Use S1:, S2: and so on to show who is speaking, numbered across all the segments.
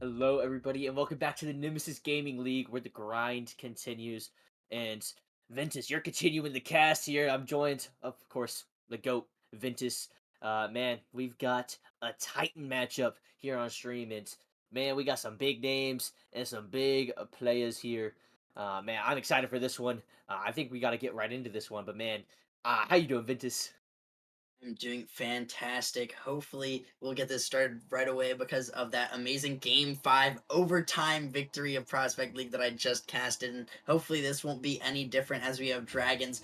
S1: Hello, everybody, and welcome back to the Nemesis Gaming League, where the grind continues. And Ventus, you're continuing the cast here. I'm joined, of course, the GOAT, Ventus. Man, we've got a Titan matchup here on stream, and man, we got some big names and some big players here. Man, I'm excited for this one. I think we got to get right into this one. But man, how you doing, Ventus?
S2: I'm doing fantastic. Hopefully, we'll get this started right away because of that amazing Game 5 overtime victory of Prospect League that I just casted. And hopefully, this won't be any different as we have Dragons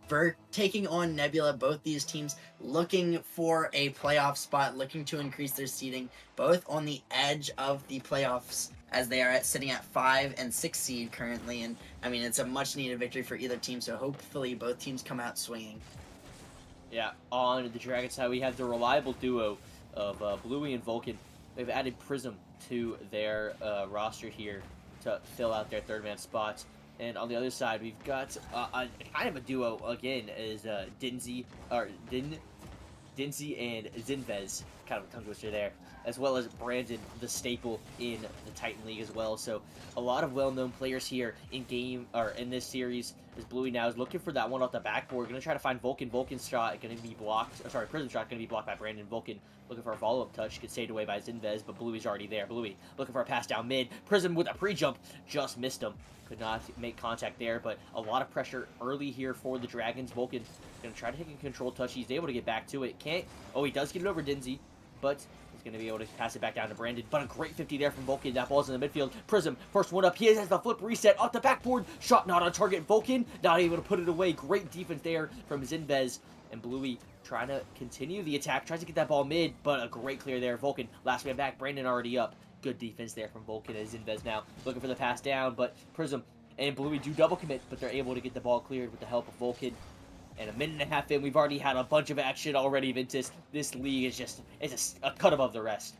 S2: for taking on Nebula. Both these teams looking for a playoff spot, looking to increase their seeding, both on the edge of the playoffs as they are sitting at 5 and 6 seed currently. And I mean, it's a much needed victory for either team. So hopefully, both teams come out swinging.
S1: Yeah, on the Dragon side, we have the reliable duo of Bluey and Vulcan. They've added Prism to their roster here to fill out their third man spots. And on the other side, we've got a kind of a duo again, is Dinzy and Zinvez, kind of a tongue twister there, as well as Brandon, the staple in the Titan League as well. So a lot of well-known players here in this series. As Bluey now is looking for that one off the backboard, going to try to find Vulcan. Vulcan's shot going to be blocked. Or sorry, Prism shot going to be blocked by Brandon. Vulcan looking for a follow-up touch, gets saved away by Zinvez, but Bluey's already there. Bluey looking for a pass down mid. Prism with a pre-jump just missed him. Could not make contact there, but a lot of pressure early here for the Dragons. Vulcan going to try to take a control touch. He's able to get back to it. Can't. Oh, he does get it over Dinzy, but he's going to be able to pass it back down to Brandon. But a great 50 there from Vulcan. That ball's in the midfield. Prism, first one up. He has the flip reset off the backboard. Shot not on target. Vulcan not able to put it away. Great defense there from Zinvez. And Bluey trying to continue the attack. Tries to get that ball mid, but a great clear there. Vulcan, last man back. Brandon already up. Good defense there from Vulcan as Zinvez now looking for the pass down, but Prism and Bluey do double commit, but they're able to get the ball cleared with the help of Vulcan. And a minute and a half in, we've already had a bunch of action already, Ventus. This league is just, it's a cut above the rest.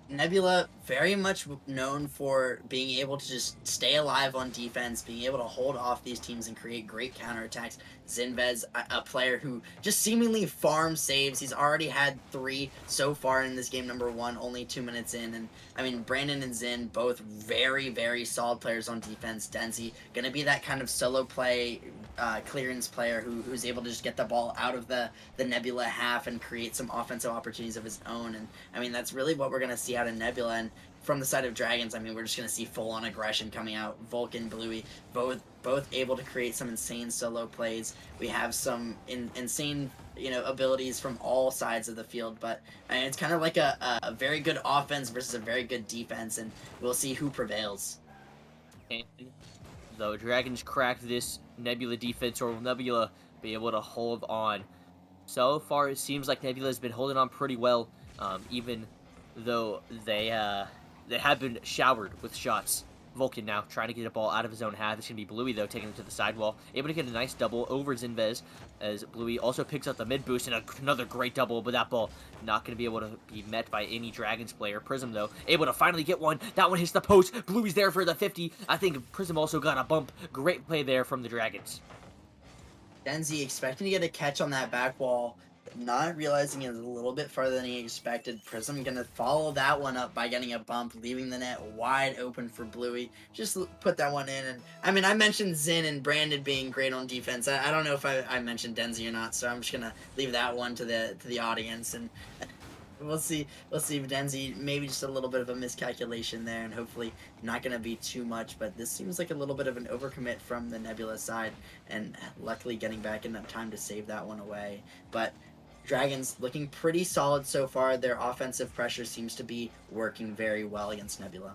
S2: Nebula very much known for being able to just stay alive on defense, being able to hold off these teams and create great counterattacks. Zinvez, a player who just seemingly farm saves. He's already had 3 so far in this game number 1, only 2 minutes in. And I mean, Brandon and Zin, both very, very solid players on defense. Denzi, gonna be that kind of solo play clearance player who's able to just get the ball out of the Nebula half and create some offensive opportunities of his own. And I mean, that's really what we're going to see out of Nebula. And from the side of Dragons, I mean, we're just going to see full-on aggression coming out. Vulcan, Bluey, both able to create some insane solo plays. We have some insane, abilities from all sides of the field. But it's kind of like a very good offense versus a very good defense, and we'll see who prevails.
S1: And though Dragons cracked this Nebula defense, or will Nebula be able to hold on? So far, it seems like Nebula has been holding on pretty well, even though they have been showered with shots. Vulcan now trying to get a ball out of his own half. It's going to be Bluey, though, taking it to the sidewall. Able to get a nice double over Zinvez, as Bluey also picks up the mid boost, and another great double, but that ball not going to be able to be met by any Dragons player. Prism, though, able to finally get one. That one hits the post. Bluey's there for the 50. I think Prism also got a bump. Great play there from the Dragons.
S2: Denzi expecting to get a catch on that back wall, not realizing it was a little bit farther than he expected. Prism gonna follow that one up by getting a bump, leaving the net wide open for Bluey. Just put that one in. And I mean, I mentioned Zin and Brandon being great on defense. I don't know if I mentioned Denzi or not, so I'm just gonna leave that one to the audience. And we'll see. We'll see if Denzi, maybe just a little bit of a miscalculation there, and hopefully not going to be too much. But this seems like a little bit of an overcommit from the Nebula side, and luckily getting back enough time to save that one away. But Dragons looking pretty solid so far. Their offensive pressure seems to be working very well against Nebula.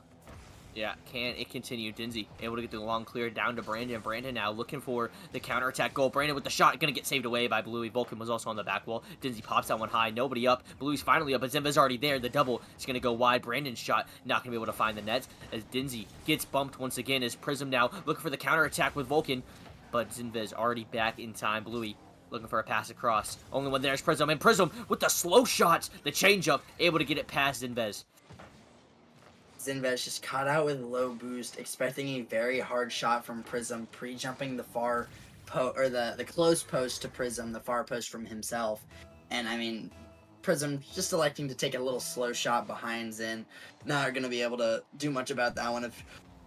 S1: Yeah, can it continue? Dinzy able to get the long clear down to Brandon. Brandon now looking for the counterattack goal. Brandon with the shot, going to get saved away by Bluey. Vulcan was also on the back wall. Dinzy pops that one high. Nobody up. Bluey's finally up, but Zimba's already there. The double is going to go wide. Brandon's shot not going to be able to find the net as Dinzy gets bumped once again as Prism now looking for the counterattack with Vulcan. But Zinvez already back in time. Bluey looking for a pass across. Only one there is Prism. And Prism with the slow shots, the changeup, able to get it past Zinvez.
S2: Zinvez just caught out with low boost, expecting a very hard shot from Prism, pre-jumping the far the close post to Prism, the far post from himself. And I mean, Prism just electing to take a little slow shot behind Zin. Not going to be able to do much about that one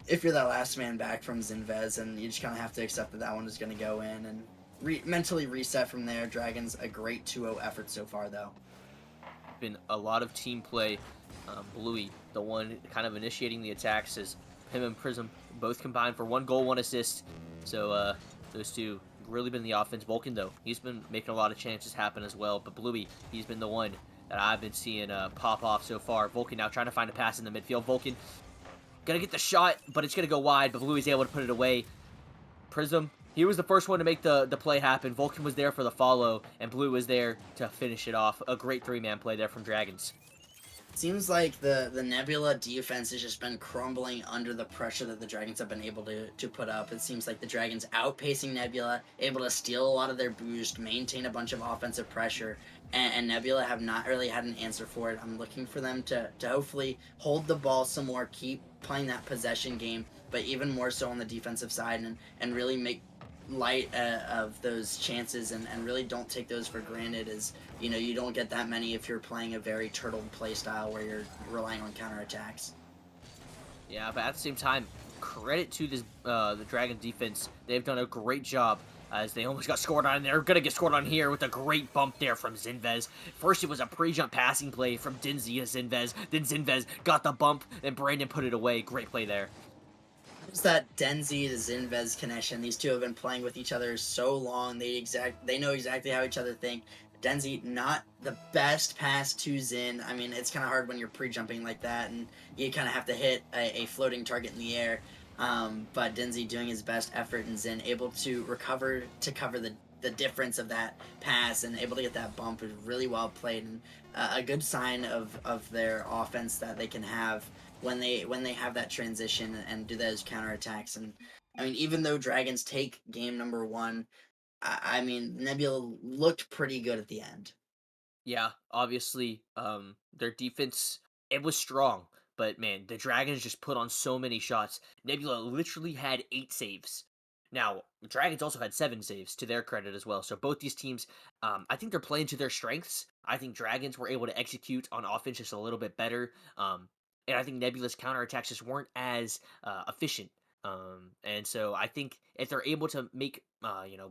S2: if you're that last man back from Zinvez, and you just kind of have to accept that that one is going to go in and mentally reset from there. Dragons, a great 2-0 effort so far, though.
S1: Been a lot of team play. Bluey, the one kind of initiating the attacks, as him and Prism both combined for 1 goal, 1 assist. So those two really been the offense. Vulcan, though, he's been making a lot of chances happen as well. But Bluey, he's been the one that I've been seeing pop off so far. Vulcan now trying to find a pass in the midfield. Vulcan gonna get the shot, but it's gonna go wide. But Bluey's able to put it away. Prism, he was the first one to make the play happen. Vulcan was there for the follow, and Blue was there to finish it off. A great 3-man play there from Dragons.
S2: Seems like the Nebula defense has just been crumbling under the pressure that the Dragons have been able to put up. It seems like the Dragons outpacing Nebula, able to steal a lot of their boost, maintain a bunch of offensive pressure, and Nebula have not really had an answer for it. I'm looking for them to hopefully hold the ball some more, keep playing that possession game, but even more so on the defensive side, and really make light of those chances and really don't take those for granted, as you know, you don't get that many if you're playing a very turtled play style where you're relying on counterattacks.
S1: Yeah, but at the same time, credit to this the Dragon defense. They've done a great job, as they almost got scored on. They're going to get scored on here with a great bump there from Zinvez. First, it was a pre-jump passing play from Dinzy to Zinvez. Then Zinvez got the bump, and Brandon put it away. Great play there.
S2: It's that Denzi to Zinvez connection. These two have been playing with each other so long. They know exactly how each other think. Denzi, not the best pass to Zin. I mean, it's kind of hard when you're pre-jumping like that, and you kind of have to hit a floating target in the air. But Denzi doing his best effort, and Zin able to recover to cover the difference of that pass, and able to get that bump is really well played, and a good sign of their offense that they can have when they have that transition and do those counterattacks. And I mean, even though Dragons take game number 1, I mean, Nebula looked pretty good at the end.
S1: Yeah, obviously, their defense, it was strong, but man, the Dragons just put on so many shots. Nebula literally had 8 saves. Now, the Dragons also had 7 saves, to their credit as well. So both these teams, I think they're playing to their strengths. I think Dragons were able to execute on offense just a little bit better. And I think Nebula's counterattacks just weren't as efficient. And so I think if they're able to make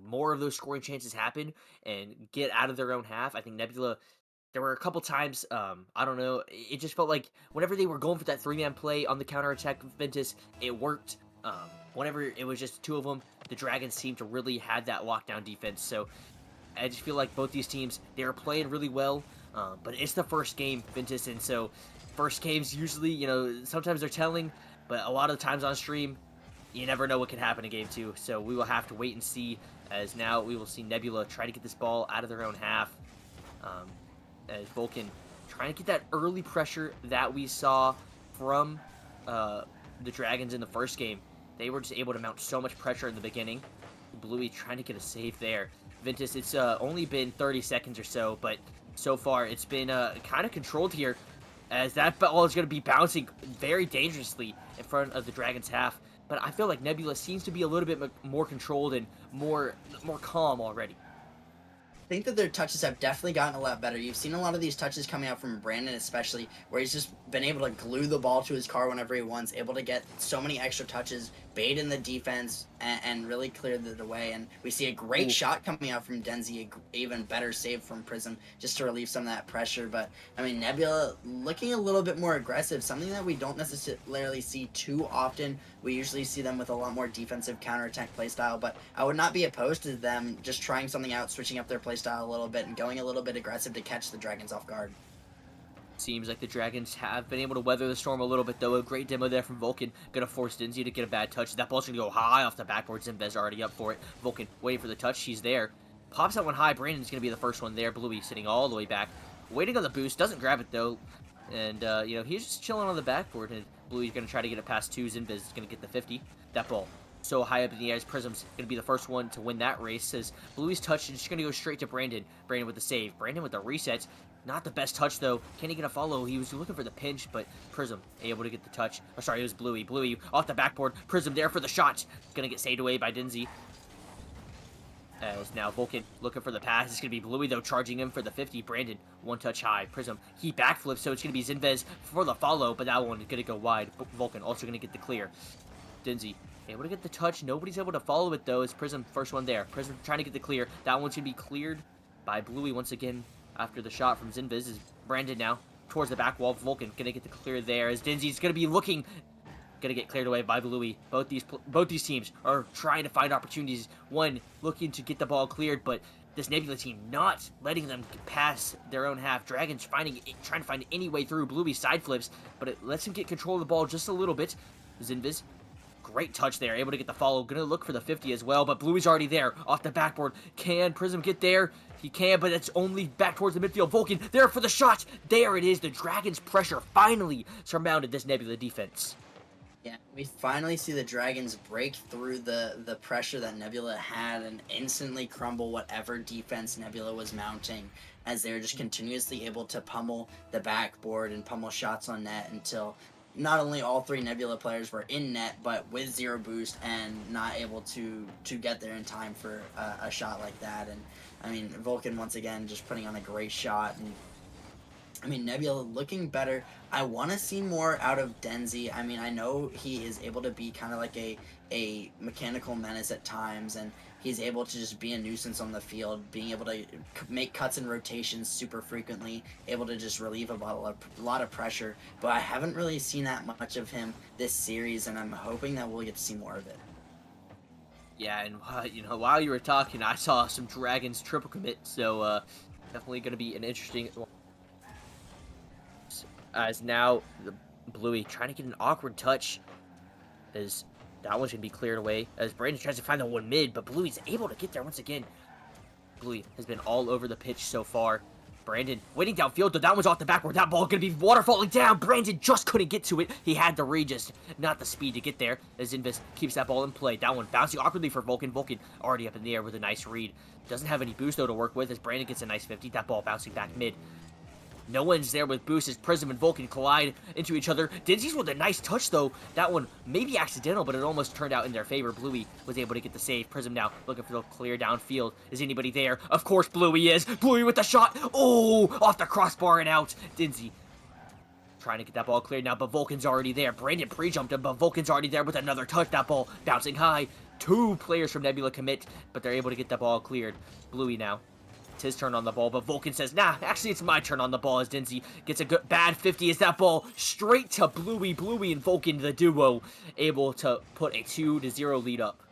S1: more of those scoring chances happen and get out of their own half, I think Nebula. There were a couple times, I don't know, it just felt like whenever they were going for that 3-man play on the counterattack of Ventus, it worked. Whenever it was just 2 of them, the Dragons seemed to really have that lockdown defense. So I just feel like both these teams, they were playing really well, but it's the first game, Ventus, and so first games usually, sometimes they're telling, but a lot of the times on stream, you never know what can happen in game 2. So we will have to wait and see, as now we will see Nebula try to get this ball out of their own half, as Vulcan trying to get that early pressure that we saw from the Dragons in the first game. They were just able to mount so much pressure in the beginning. Bluey trying to get a save there. Ventus, it's only been 30 seconds or so, but so far it's been kind of controlled here, as that ball is going to be bouncing very dangerously in front of the Dragons' half. But I feel like Nebula seems to be a little bit more controlled and more calm already.
S2: I think that their touches have definitely gotten a lot better. You've seen a lot of these touches coming out from Brandon, especially, where he's just been able to glue the ball to his car whenever he wants, able to get so many extra touches, bait in the defense, and really clear it away. And we see a great shot coming out from Denzi, even better save from Prism, just to relieve some of that pressure. But, I mean, Nebula looking a little bit more aggressive, something that we don't necessarily see too often. We usually see them with a lot more defensive counterattack playstyle, but I would not be opposed to them just trying something out, switching up their playstyle a little bit, and going a little bit aggressive to catch the Dragons off guard.
S1: Seems like the Dragons have been able to weather the storm a little bit, though. A great demo there from Vulcan. Gonna force Dinzy to get a bad touch. That ball's gonna go high off the backboard. Zinvez already up for it. Vulcan waiting for the touch. She's there. Pops that one high. Brandon's gonna be the first one there. Bluey sitting all the way back. Waiting on the boost. Doesn't grab it, though. And, he's just chilling on the backboard. And Bluey's gonna try to get it past 2. Zinvez is gonna get the 50. That ball so high up in the air. Prism's going to be the first one to win that race, as Bluey's touch is just going to go straight to Brandon. Brandon with the save. Brandon with the reset. Not the best touch, though. Can he get a follow? He was looking for the pinch, but Prism able to get the touch. Oh, sorry, it was Bluey. Bluey off the backboard. Prism there for the shot. Going to get saved away by Dinzy. As now Vulcan looking for the pass. It's going to be Bluey, though, charging him for the 50. Brandon, one touch high. Prism, he backflips, so it's going to be Zinvez for the follow, but that one is going to go wide. Vulcan also going to get the clear. Dinzy able to get the touch. Nobody's able to follow it, though. It's Prism, first one there. Prism trying to get the clear. That one's going to be cleared by Bluey once again after the shot from Zinvez. Is Brandon now towards the back wall. Vulcan going to get the clear there as Dinzy's going to be looking, gonna get cleared away by Bluey. Both these teams are trying to find opportunities. One looking to get the ball cleared, but this Nebula team not letting them pass their own half. Dragons trying to find any way through. Bluey side flips, but it lets him get control of the ball just a little bit. Zinviz, great touch there, able to get the follow. Gonna look for the 50 as well, but Bluey's already there off the backboard. Can Prism get there? He can, but it's only back towards the midfield. Vulcan there for the shot. There it is. The Dragons' pressure finally surmounted this Nebula defense.
S2: Yeah, we finally see the Dragons break through the pressure that Nebula had and instantly crumble whatever defense Nebula was mounting, as they were just continuously able to pummel the backboard and pummel shots on net until not only all three Nebula players were in net, but with zero boost and not able to get there in time for a shot like that. And I mean, Vulcan once again just putting on a great shot, and I mean, Nebula looking better. I want to see more out of Denzi. I mean, I know he is able to be kind of like a mechanical menace at times, and he's able to just be a nuisance on the field, being able to make cuts and rotations super frequently, able to just relieve a lot of pressure. But I haven't really seen that much of him this series, and I'm hoping that we'll get to see more of it.
S1: Yeah, and while you were talking, I saw some Dragons triple commit, so definitely going to be an interesting. As now the Bluey trying to get an awkward touch, as that one's gonna be cleared away. As Brandon tries to find the one mid, but Bluey's able to get there once again. Bluey has been all over the pitch so far. Brandon waiting downfield, though that one's off the backward. That ball gonna be waterfalling down. Brandon just couldn't get to it. He had the read, just not the speed to get there. As Invis keeps that ball in play. That one bouncing awkwardly for Vulcan. Vulcan already up in the air with a nice read. Doesn't have any boost though to work with as Brandon gets a nice 50. That ball bouncing back mid. No one's there with boost as Prism and Vulcan collide into each other. Dinzy's with a nice touch, though. That one may be accidental, but it almost turned out in their favor. Bluey was able to get the save. Prism now looking for the clear downfield. Is anybody there? Of course, Bluey is. Bluey with the shot. Oh, off the crossbar and out. Dinzy trying to get that ball cleared now, but Vulcan's already there. Brandon pre-jumped him, but Vulcan's already there with another touch. That ball bouncing high. Two players from Nebula commit, but they're able to get that ball cleared. Bluey now. It's his turn on the ball, but Vulcan says, nah, actually it's my turn on the ball as Dinzy gets a good, bad 50 as that ball straight to Bluey. Bluey and Vulcan, the duo, able to put a 2-0 lead up.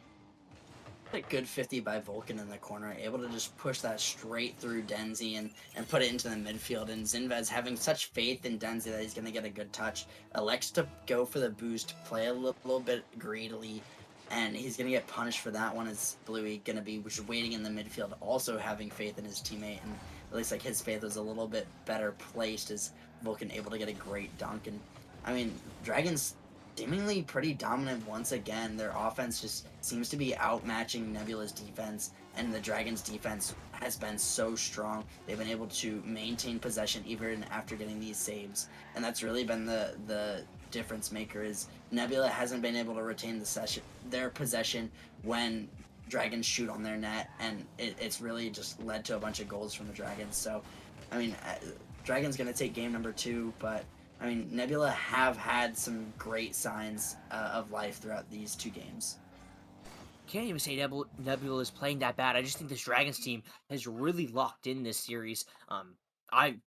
S2: A good 50 by Vulcan in the corner, able to just push that straight through Denzi and put it into the midfield. And Zinvez having such faith in Denzi that he's going to get a good touch, elects to go for the boost, play a little bit greedily, and he's going to get punished for that one as Bluey going to be just waiting in the midfield, also having faith in his teammate. And it looks like his faith was a little bit better placed as Vulcan able to get a great dunk. And I mean, Dragons seemingly pretty dominant once again. Their offense just seems to be outmatching Nebula's defense, and the Dragons' defense has been so strong. They've been able to maintain possession even after getting these saves, and that's really been the difference maker. Is Nebula hasn't been able to retain their possession when Dragons shoot on their net, and it's really just led to a bunch of goals from the Dragons. So, I mean, Dragons gonna take game number 2, but I mean, Nebula have had some great signs of life throughout these 2 games.
S1: Can't even say Nebula is playing that bad. I just think this Dragons team has really locked in this series. I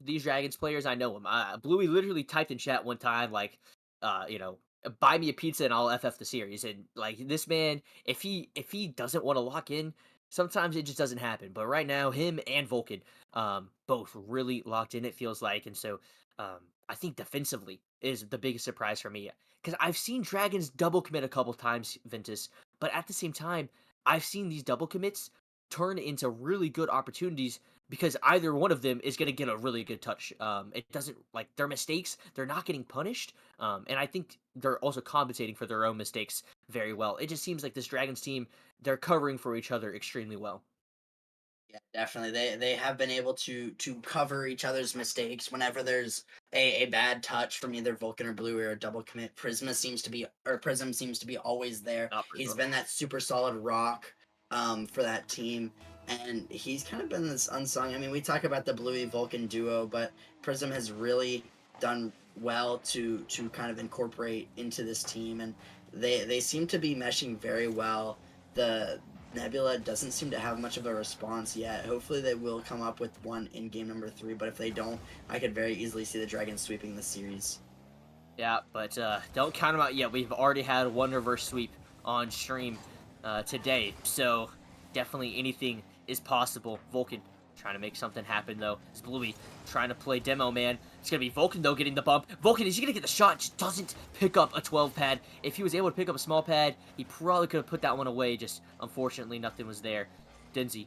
S1: These Dragons players, I know them. Bluey literally typed in chat one time, like, you know, buy me a pizza and I'll FF the series. And like this man, if he doesn't want to lock in, sometimes it just doesn't happen. But right now, him and Vulcan, both really locked in. It feels like, and so, I think defensively is the biggest surprise for me because I've seen Dragons double commit a couple times, Ventus, but at the same time, I've seen these double commits turn into really good opportunities because either one of them is going to get a really good touch. It doesn't like their mistakes; they're not getting punished, and I think they're also compensating for their own mistakes very well. It just seems like this Dragons team they're covering for each other extremely well.
S2: Yeah, definitely. They have been able to cover each other's mistakes whenever there's a bad touch from either Vulcan or Blue or a double commit. Prism seems to be always there.
S1: Not
S2: He's
S1: Prisma.
S2: been that super solid rock for that team. And he's kind of been this unsung. I mean, we talk about the Bluey Vulcan duo, but Prism has really done well to kind of incorporate into this team, and they seem to be meshing very well. The Nebula doesn't seem to have much of a response yet. Hopefully, they will come up with one in game number 3. But if they don't, I could very easily see the Dragons sweeping the series.
S1: Yeah, but don't count them out yet. We've already had one reverse sweep on stream today, so definitely anything is possible. Vulcan trying to make something happen, though. It's Bluey trying to play demo, man. It's going to be Vulcan, though, getting the bump. Vulcan, is he going to get the shot? Just doesn't pick up a 12 pad. If he was able to pick up a small pad, he probably could have put that one away. Just, unfortunately, nothing was there. Denzi,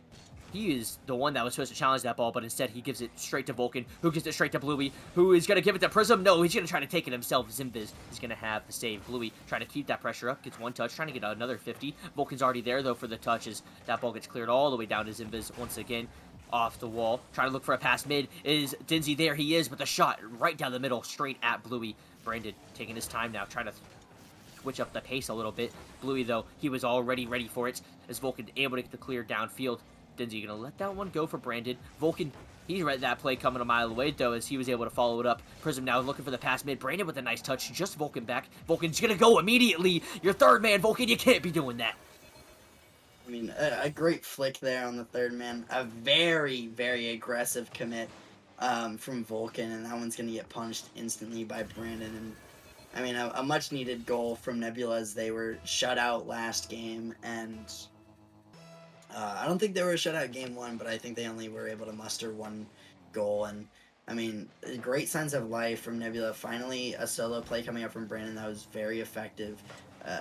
S1: he is the one that was supposed to challenge that ball, but instead he gives it straight to Vulcan, who gives it straight to Bluey, who is going to give it to Prism. No, he's going to try to take it himself. Zimbiz is going to have the save. Bluey trying to keep that pressure up, gets one touch, trying to get another 50. Vulcan's already there, though, for the touches. That ball gets cleared all the way down to Zimbiz once again. Off the wall, trying to look for a pass mid. Is Denzi there? He is, but the shot right down the middle, straight at Bluey. Brandon taking his time now, trying to switch up the pace a little bit. Bluey, though, he was already ready for it, as Vulcan able to get the clear downfield. Denzi gonna let that one go for Brandon. Vulcan, he read that play coming a mile away, though, as he was able to follow it up. Prism now looking for the pass mid. Brandon with a nice touch, just Vulcan back. Vulcan's gonna go immediately. Your third man, Vulcan, you can't be doing that.
S2: I mean, a great flick there on the third man. A very, very aggressive commit from Vulcan, and that one's going to get punched instantly by Brandon. And I mean, a much needed goal from Nebula, as they were shut out last game. And I don't think they were shut out game 1, but I think they only were able to muster one goal. And I mean, great signs of life from Nebula. Finally, a solo play coming up from Brandon that was very effective.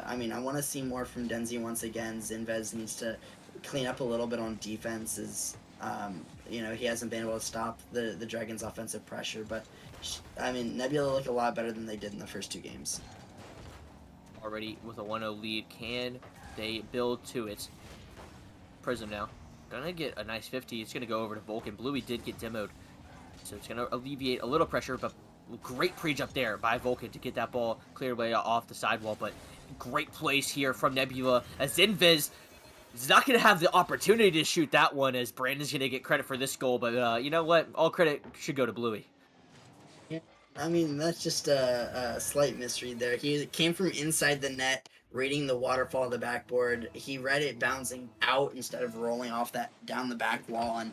S2: I mean, I want to see more from Denzi once again. Zinvez needs to clean up a little bit on defenses. He hasn't been able to stop the Dragons' offensive pressure, but I mean, Nebula look a lot better than they did in the first 2 games.
S1: Already with a 1-0 lead, can they build to it? Prism now. Gonna get a nice 50. It's gonna go over to Vulcan. Bluey did get demoed, so it's gonna alleviate a little pressure, but great preach up there by Vulcan to get that ball cleared away off the sidewall. But great place here from Nebula, as Invis is not gonna have the opportunity to shoot that one, as Brandon's gonna get credit for this goal. But you know what? All credit should go to Bluey.
S2: Yeah, I mean, that's just a slight misread there. He came from inside the net, reading the waterfall of the backboard. He read it bouncing out instead of rolling off that down the back wall, and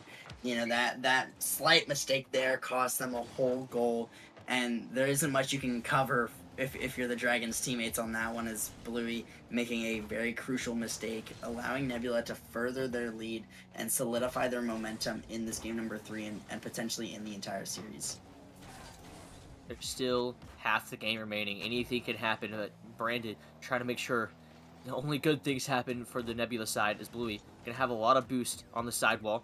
S2: that slight mistake there cost them a whole goal. And there isn't much you can cover if you're the Dragons teammates on that one, as Bluey making a very crucial mistake, allowing Nebula to further their lead and solidify their momentum in this game number 3, and potentially in the entire series.
S1: There's still half the game remaining. Anything can happen, but Brandon trying to make sure the only good things happen for the Nebula side is Bluey. Gonna have a lot of boost on the sidewall.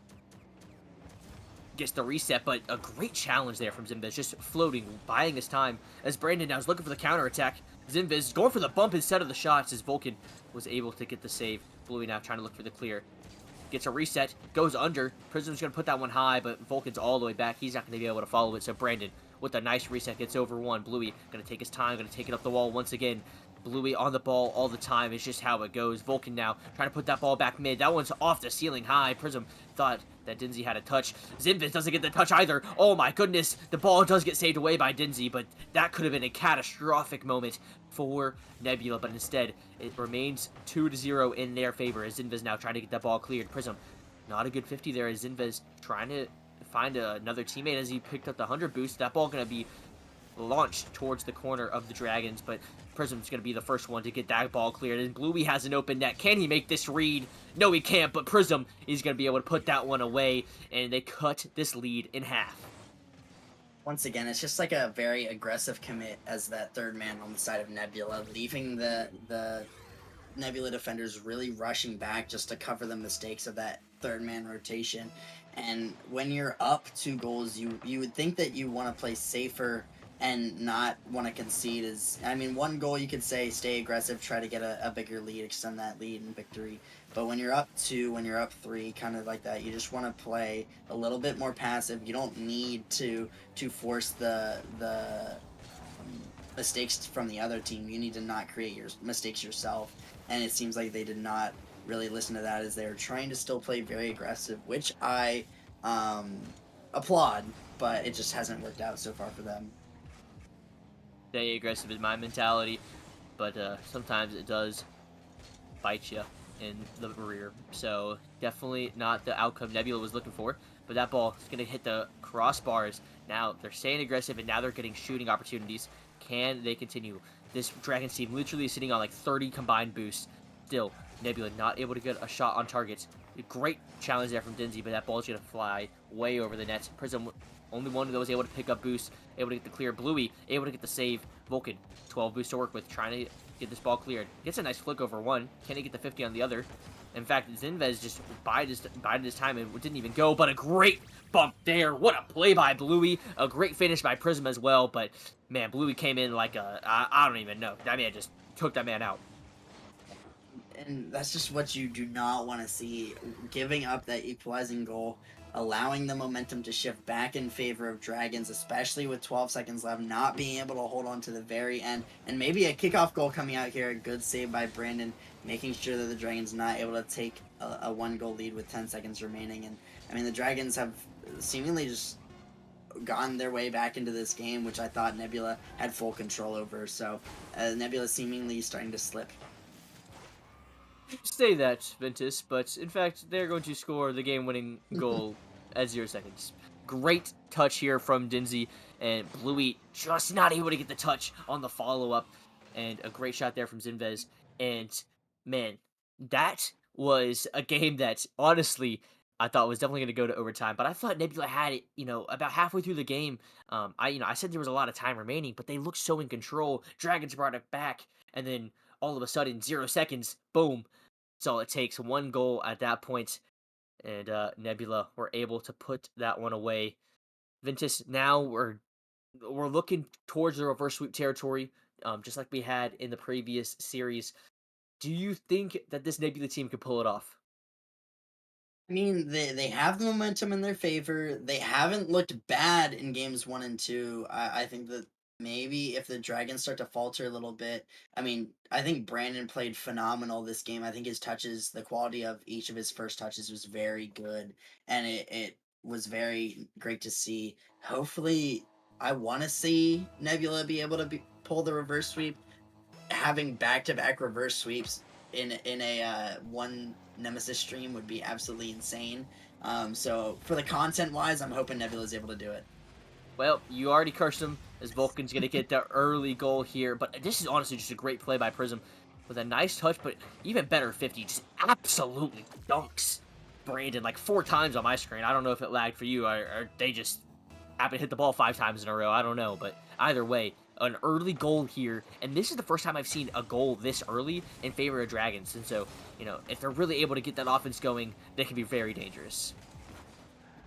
S1: Gets the reset, but a great challenge there from Zimbiz, just floating, buying his time, as Brandon now is looking for the counterattack. Zimbiz going for the bump instead of the shots, as Vulcan was able to get the save. Bluey now trying to look for the clear. Gets a reset, goes under. Prism's going to put that one high, but Vulcan's all the way back. He's not going to be able to follow it, so Brandon with a nice reset gets over one. Bluey going to take his time, going to take it up the wall once again. Bluey on the ball all the time. It's just how it goes. Vulcan now trying to put that ball back mid. That one's off the ceiling high. Prism thought that Denzi had a touch. Zimbiz doesn't get the touch either. Oh my goodness. The ball does get saved away by Denzi, but that could have been a catastrophic moment for Nebula, but instead it remains 2-0 in their favor, as Zimbiz now trying to get that ball cleared. Prism, not a good 50 there, as Zimbiz trying to find another teammate as he picked up the 100 boost. That ball going to be launched towards the corner of the Dragons, but Prism's going to be the first one to get that ball cleared, and Bluey has an open net. Can he make this read? No, he can't, but Prism is going to be able to put that one away, and they cut this lead in half.
S2: Once again, it's just like a very aggressive commit as that third man on the side of Nebula, leaving the Nebula defenders really rushing back just to cover the mistakes of that third man rotation. And when you're up 2 goals, you would think that you want to play safer and not want to concede. I mean, 1 goal you could say stay aggressive, try to get a bigger lead, extend that lead in victory. But when you're up 2, when you're up 3, kind of like that, you just want to play a little bit more passive. You don't need to force the mistakes from the other team. You need to not create your mistakes yourself. And it seems like they did not really listen to that, is they're trying to still play very aggressive, which I um, applaud, but it just hasn't worked out so far for them.
S1: Stay aggressive is my mentality, but sometimes it does bite you in the rear. So definitely not the outcome Nebula was looking for. But that ball is going to hit the crossbars. Now they're staying aggressive, and now they're getting shooting opportunities. Can they continue? This Dragons team literally is sitting on like 30 combined boosts. Still, Nebula not able to get a shot on targets. Great challenge there from Dinzy, but that ball is going to fly way over the net. Prism, only one of those able to pick up boost, able to get the clear. Bluey, able to get the save. Vulcan, 12 boosts to work with, trying to get this ball cleared. Gets a nice flick over one. Can he get the 50 on the other? In fact, Zinvez just bided his time and didn't even go, but a great bump there. What a play by Bluey. A great finish by Prism as well, but man, Bluey came in like I don't even know. That man just took that man out.
S2: And that's just what you do not want to see. Giving up that equalizing goal, allowing the momentum to shift back in favor of Dragons, especially with 12 seconds left, not being able to hold on to the very end, and maybe a kickoff goal coming out here. A good save by Brandon, making sure that the Dragons not able to take a 1-goal lead with 10 seconds remaining. And I mean, the Dragons have seemingly just gotten their way back into this game, which I thought Nebula had full control over. So Nebula seemingly starting to slip.
S1: Say that, Ventus, but in fact, they're going to score the game-winning goal at 0 seconds. Great touch here from Dinzy, and Bluey just not able to get the touch on the follow-up, and a great shot there from Zinvez. And man, that was a game that honestly I thought was definitely going to go to overtime, but I thought Nebula had it, about halfway through the game. I said there was a lot of time remaining, but they looked so in control. Dragons brought it back, and then all of a sudden, 0 seconds, boom. That's all it takes. 1 goal at that point, and Nebula were able to put that one away. Ventus, now we're looking towards the reverse sweep territory, just like we had in the previous series. Do you think that this Nebula team could pull it off?
S2: I mean, they have the momentum in their favor. They haven't looked bad in games 1 and 2. I think that maybe if the Dragons start to falter a little bit, I mean, I think Brandon played phenomenal this game. I think his touches, the quality of each of his first touches was very good, and it was very great to see. Hopefully, I want to see Nebula be able to pull the reverse sweep. Having back-to-back reverse sweeps in a one Nemesis stream would be absolutely insane. So for the content wise, I'm hoping Nebula is able to do it.
S1: Well, you already cursed him, as Vulcan's going to get the early goal here, but this is honestly just a great play by Prism with a nice touch, but even better 50, just absolutely dunks Brandon like 4 times on my screen. I don't know if it lagged for you, or they just happened to hit the ball 5 times in a row. I don't know, but either way, an early goal here, and this is the first time I've seen a goal this early in favor of Dragons, and so, if they're really able to get that offense going, they can be very dangerous.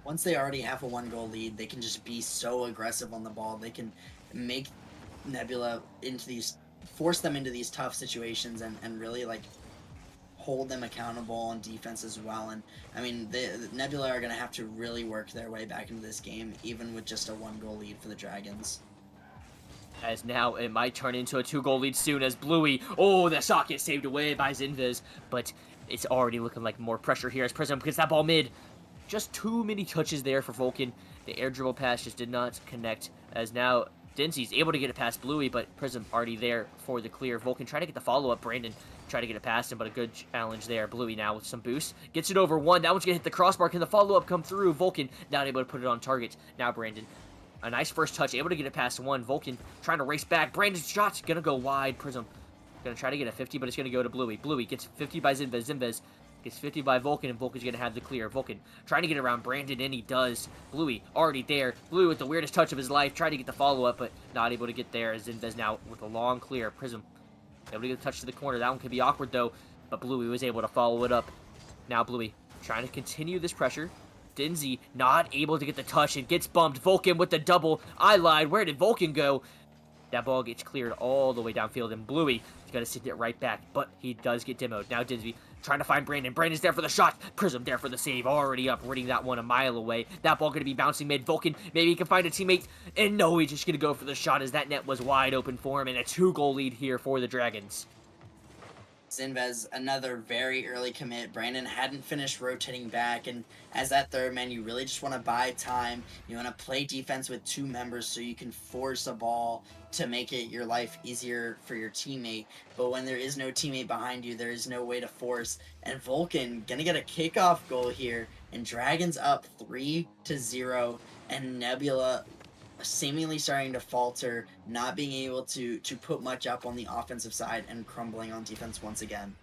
S2: Once they already have a 1-goal lead, they can just be so aggressive on the ball. They can make Nebula force them into these tough situations, and really like hold them accountable on defense as well. And I mean, the Nebula are going to have to really work their way back into this game, even with just a 1-goal lead for the Dragons.
S1: As now it might turn into a 2-goal lead soon as Bluey, the shot gets saved away by Zinvez, but it's already looking like more pressure here as Prism gets that ball mid. Just too many touches there for Vulcan. The air dribble pass just did not connect, as now Dinsy's able to get it past Bluey, but Prism already there for the clear. Vulcan trying to get the follow-up. Brandon tried to get it past him, but a good challenge there. Bluey now with some boost. Gets it over one. That one's going to hit the crossbar. Can the follow-up come through? Vulcan not able to put it on target. Now Brandon. A nice first touch. Able to get it past one. Vulcan trying to race back. Brandon's shot's going to go wide. Prism going to try to get a 50, but it's going to go to Bluey. Bluey gets 50 by Zinvez. Zinvez gets 50 by Vulcan, and Vulcan's going to have the clear. Vulcan trying to get around Brandon, and he does. Bluey already there. Bluey with the weirdest touch of his life, trying to get the follow-up, but not able to get there, as Zinvez now with a long clear. Prism able to get a touch to the corner. That one could be awkward, though, but Bluey was able to follow it up. Now Bluey trying to continue this pressure. Dinzy not able to get the touch and gets bumped. Vulcan with the double. I lied. Where did Vulcan go? That ball gets cleared all the way downfield, and Bluey is going to send it right back, but he does get demoed. Now Dinsby trying to find Brandon. Brandon's there for the shot. Prism there for the save. Already up, reading that one a mile away. That ball going to be bouncing mid. Vulcan, maybe he can find a teammate, and no, he's just going to go for the shot as that net was wide open for him, and a 2-goal lead here for the Dragons.
S2: Zinvez, another very early commit. Brandon hadn't finished rotating back, and as that third man, you really just want to buy time. You want to play defense with two members so you can force a ball to make it your life easier for your teammate. But when there is no teammate behind you, there is no way to force. And Vulcan gonna get a kickoff goal here, and Dragons up 3-0, and Nebula seemingly starting to falter, not being able to put much up on the offensive side and crumbling on defense once again.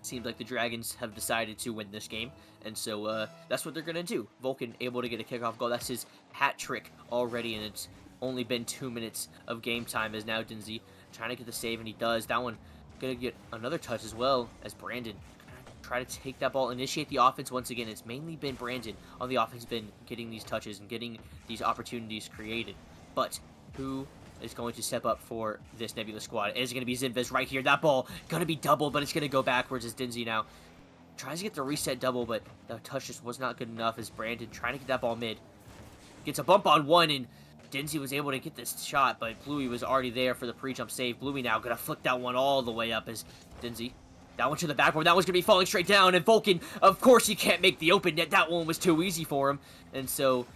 S1: Seems like the Dragons have decided to win this game, and so that's what they're gonna do. Vulcan able to get a kickoff goal. That's his hat trick already, and it's only been 2 minutes of game time. As now Dinzy trying to get the save, and he does. That one gonna get another touch as well as Brandon try to take that ball, initiate the offense once again. It's mainly been Brandon on the offense, been getting these touches and getting these opportunities created. But who is going to step up for this Nebula squad? It is going to be Zinvez right here. That ball going to be doubled, but it's going to go backwards as Dinzy now tries to get the reset double, but the touch just was not good enough as Brandon trying to get that ball mid. Gets a bump on one, and Dinzy was able to get this shot, but Bluey was already there for the pre-jump save. Bluey now going to flick that one all the way up as Dinzy. That one to the backboard. That one's going to be falling straight down. And Vulcan, of course, he can't make the open net. That one was too easy for him. And so,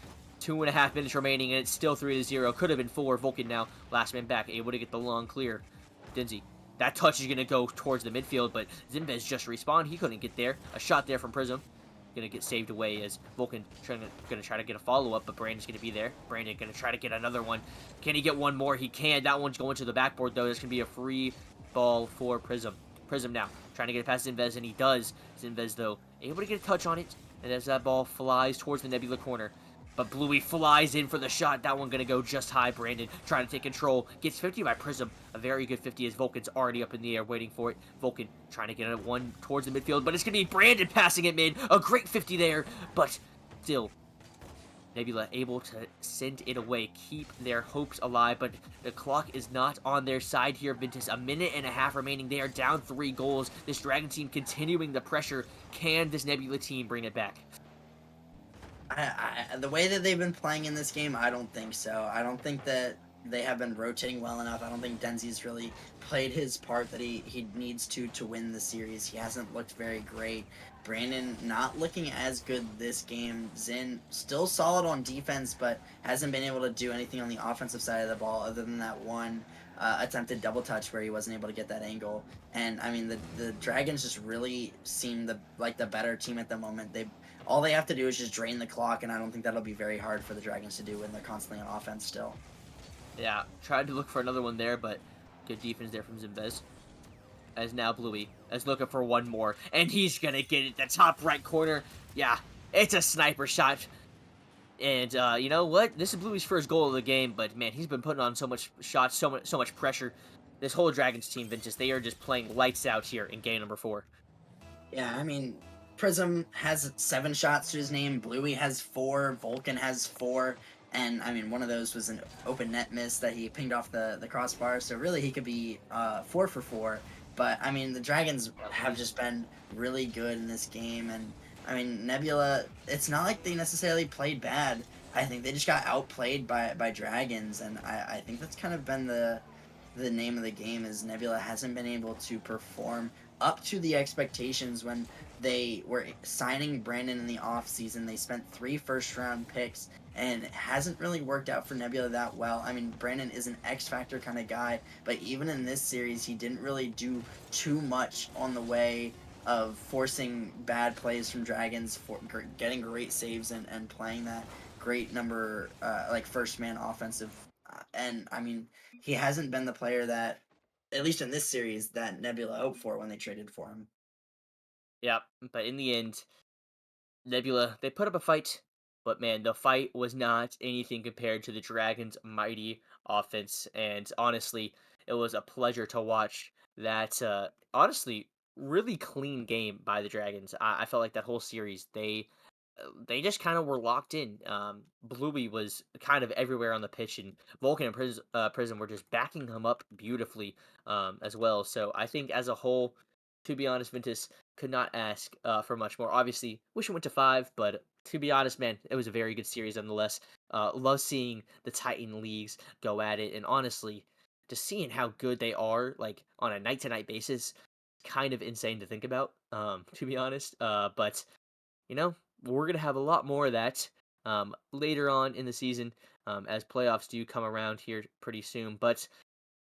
S1: 2.5 minutes remaining, and it's still 3-0. Could have been 4. Vulcan now, last man back, able to get the long clear. Dinzy. That touch is going to go towards the midfield, but Zinvez just respawned. He couldn't get there. A shot there from Prism. Going to get saved away as Vulcan going to try to get a follow-up, but Brandon's going to be there. Brandon going to try to get another one. Can he get one more? He can. That one's going to the backboard, though. This can be a free ball for Prism. Prism now trying to get it past Zinvez, and he does. Zinvez, though, able to get a touch on it, and as that ball flies towards the Nebula corner. But Bluey flies in for the shot. That one going to go just high. Brandon trying to take control. Gets 50 by Prism. A very good 50 as Vulcan's already up in the air waiting for it. Vulcan trying to get it one towards the midfield, but it's going to be Brandon passing it mid. A great 50 there, but still Nebula able to send it away, keep their hopes alive, but the clock is not on their side here, Ventus. A minute and a half remaining. They are down 3 goals. This Dragon team continuing the pressure. Can this Nebula team bring it back?
S2: The way that they've been playing in this game, I don't think so. I don't think that they have been rotating well enough. I don't think Denzi's really played his part that he needs to win the series. He hasn't looked very great. Brandon not looking as good this game. Zin still solid on defense, but hasn't been able to do anything on the offensive side of the ball other than that one attempted double touch where he wasn't able to get that angle. And I mean, the Dragons just really seem like the better team at the moment. All they have to do is just drain the clock, and I don't think that'll be very hard for the Dragons to do when they're constantly on offense still.
S1: Yeah, tried to look for another one there, but good defense there from Zinvez. As now Bluey is looking for one more, and he's gonna get it the top right corner. Yeah, it's a sniper shot. And you know what? This is Bluey's first goal of the game, but man, he's been putting on so much shots, so much pressure. This whole Dragons team, Ventus, they are just playing lights out here in game number 4.
S2: Yeah, I mean, Prism has 7 shots to his name. Bluey has 4. Vulcan has 4. And, I mean, one of those was an open net miss that he pinged off the crossbar. So, really, he could be 4 for 4. But, I mean, the Dragons have just been really good in this game. And, I mean, Nebula, it's not like they necessarily played bad. I think they just got outplayed by Dragons. And I think that's kind of been the name of the game is Nebula hasn't been able to perform up to the expectations when they were signing Brandon in the offseason. They spent 3 first-round picks, and it hasn't really worked out for Nebula that well. I mean, Brandon is an X-Factor kind of guy, but even in this series, he didn't really do too much on the way of forcing bad plays from Dragons, for getting great saves and playing that great number, like first-man offensive. And, I mean, he hasn't been the player that, at least in this series, that Nebula hoped for when they traded for him.
S1: Yeah, but in the end, Nebula, they put up a fight, but man, the fight was not anything compared to the Dragons' mighty offense. And honestly, it was a pleasure to watch that, honestly, really clean game by the Dragons. I felt like that whole series, they just kind of were locked in. Bluey was kind of everywhere on the pitch, and Vulcan and Prism were just backing him up beautifully as well. So I think as a whole, to be honest, Ventus could not ask for much more. Obviously, wish it went to 5, but to be honest, man, it was a very good series nonetheless. Love seeing the Titan leagues go at it, and honestly, just seeing how good they are, like on a night-to-night basis. kind of insane to think about, to be honest. But you know, we're gonna have a lot more of that later on in the season as playoffs do come around here pretty soon. But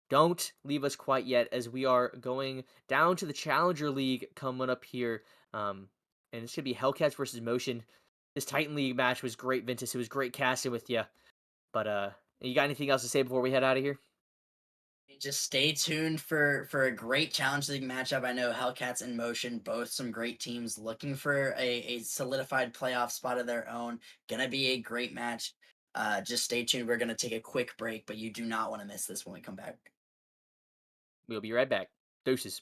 S1: don't leave us quite yet, as we are going down to the Challenger League coming up here. And it's gonna be Hellcats versus Motion. This Titan League match was great, Ventus. It was great casting with you. But you got anything else to say before we head out of here?
S2: Just stay tuned for a great Challenge League matchup. I know Hellcats and Motion, both some great teams looking for a solidified playoff spot of their own. Gonna be a great match. Just stay tuned. We're gonna take a quick break, but you do not want to miss this when we come back.
S1: We'll be right back. Deuces.